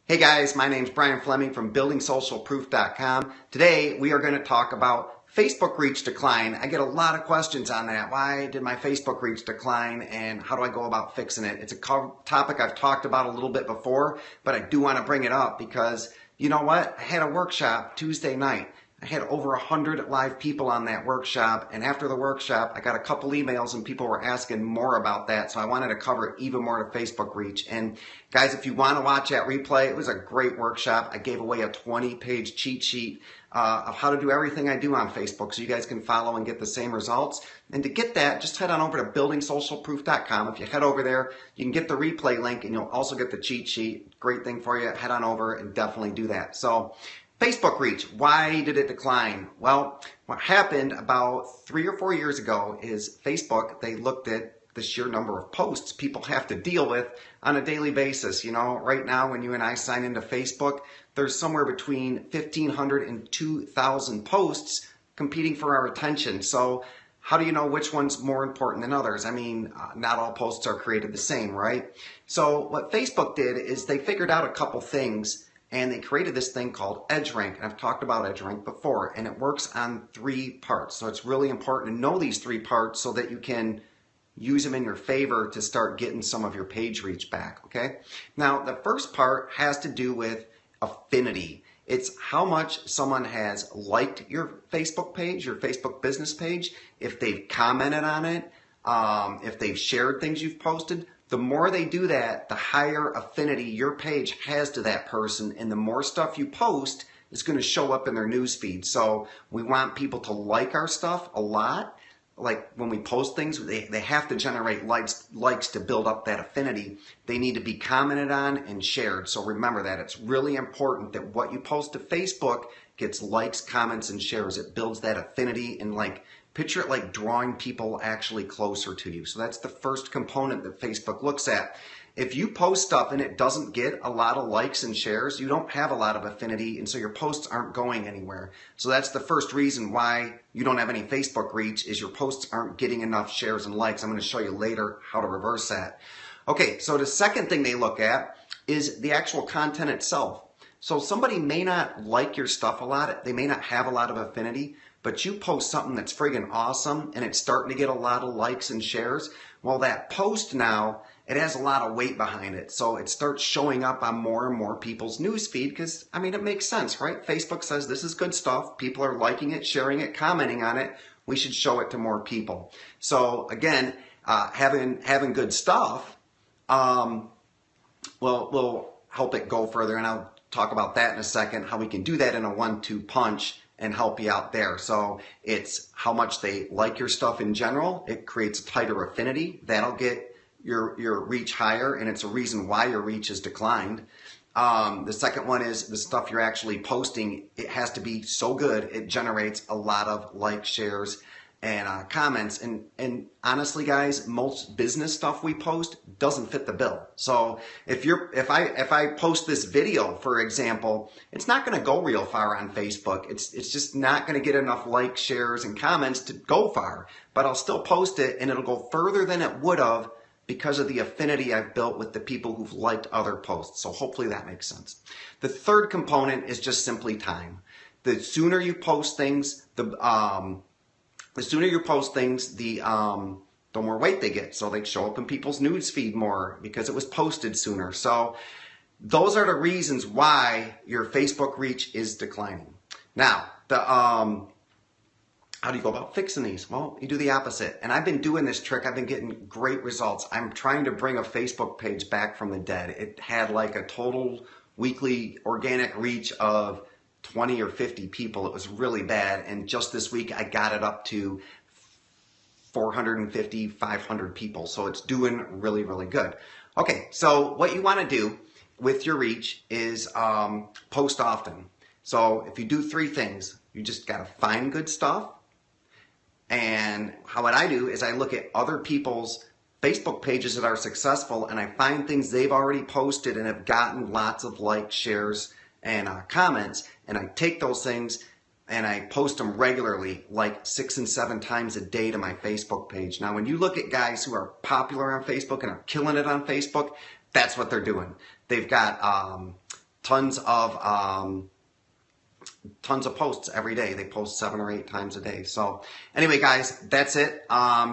Hey guys, my name's Brian Fleming from BuildingSocialProof.com. Today we are going to talk about Facebook reach decline. I get a lot of questions on that. Why did my Facebook reach decline and how do I go about fixing it? It's a topic I've talked about a little bit before, but I do want to bring it up because you know what? I had a workshop Tuesday night. I had over 100 live people on that workshop, and after the workshop I got a couple emails and people were asking more about that, so I wanted to cover even more to Facebook reach. And guys, if you want to watch that replay, it was a great workshop. I gave away a 20-page cheat sheet of how to do everything I do on Facebook so you guys can follow and get the same results. And to get that, just head on over to BuildingSocialProof.com. If you head over there, you can get the replay link and you'll also get the cheat sheet. Great thing for you. Head on over and definitely do that. So Facebook reach, why did it decline? Well, what happened about 3 or 4 years ago is Facebook, they looked at the sheer number of posts people have to deal with on a daily basis. You know, right now when you and I sign into Facebook, there's somewhere between 1,500 and 2,000 posts competing for our attention. So how do you know which one's more important than others? I mean, not all posts are created the same, right? So what Facebook did is they figured out a couple things, and they created this thing called EdgeRank. And I've talked about EdgeRank before, and it works on 3 parts. So it's really important to know these 3 parts so that you can use them in your favor to start getting some of your page reach back, okay? Now, the first part has to do with affinity. It's how much someone has liked your Facebook page, your Facebook business page, if they've commented on it, if they've shared things you've posted. The more they do that, the higher affinity your page has to that person, and the more stuff you post is going to show up in their newsfeed. So we want people to like our stuff a lot. Like when we post things, they have to generate likes to build up that affinity. They need to be commented on and shared. So remember that. It's really important that what you post to Facebook gets likes, comments, and shares. It builds that affinity, and like picture it like drawing people actually closer to you. So that's the first component that Facebook looks at. If you post stuff and it doesn't get a lot of likes and shares, you don't have a lot of affinity, and so your posts aren't going anywhere. So that's the first reason why you don't have any Facebook reach, is your posts aren't getting enough shares and likes. I'm going to show you later how to reverse that. Okay, so the second thing they look at is the actual content itself. So somebody may not like your stuff a lot, they may not have a lot of affinity, but you post something that's friggin' awesome and it's starting to get a lot of likes and shares. Well, that post now, it has a lot of weight behind it. So it starts showing up on more and more people's newsfeed because, I mean, it makes sense, right? Facebook says this is good stuff. People are liking it, sharing it, commenting on it. We should show it to more people. So again, having good stuff will help it go further. And I'll talk about that in a second, how we can do that in a 1-2 punch and help you out there. So it's how much they like your stuff in general. It creates a tighter affinity. That'll get your reach higher, and it's a reason why your reach has declined. The second one is the stuff you're actually posting. It has to be so good it generates a lot of likes, shares, and comments. And honestly, guys, most business stuff we post doesn't fit the bill. So if I post this video, for example, it's not going to go real far on Facebook. It's just not going to get enough likes, shares, and comments to go far. But I'll still post it, and it'll go further than it would have because of the affinity I've built with the people who've liked other posts. So hopefully that makes sense. The third component is just simply time. The sooner you post things, the more weight they get. So they show up in people's news feed more because it was posted sooner. So those are the reasons why your Facebook reach is declining. Now, how do you go about fixing these? Well, you do the opposite. And I've been doing this trick. I've been getting great results. I'm trying to bring a Facebook page back from the dead. It had like a total weekly organic reach of 20 or 50 people. It was really bad. And just this week, I got it up to 450, 500 people. So it's doing really, really good. Okay, so what you want to do with your reach is post often. So if you do 3 things, you just got to find good stuff. And what I do is I look at other people's Facebook pages that are successful, and I find things they've already posted and have gotten lots of likes, shares, and comments, and I take those things and I post them regularly, like 6 and 7 times a day to my Facebook page. Now, when you look at guys who are popular on Facebook and are killing it on Facebook, that's what they're doing. They've got tons of posts every day. They post 7 or 8 times a day. So anyway, guys, that's it.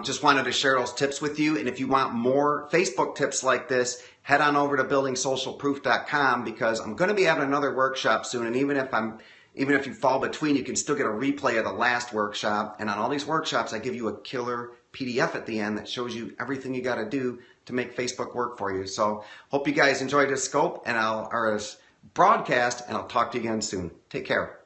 Just wanted to share those tips with you. And if you want more Facebook tips like this, head on over to buildingsocialproof.com, because I'm going to be having another workshop soon. And even if you fall between, you can still get a replay of the last workshop. And on all these workshops, I give you a killer PDF at the end that shows you everything you got to do to make Facebook work for you. So hope you guys enjoyed this scope and this broadcast, and I'll talk to you again soon. Take care.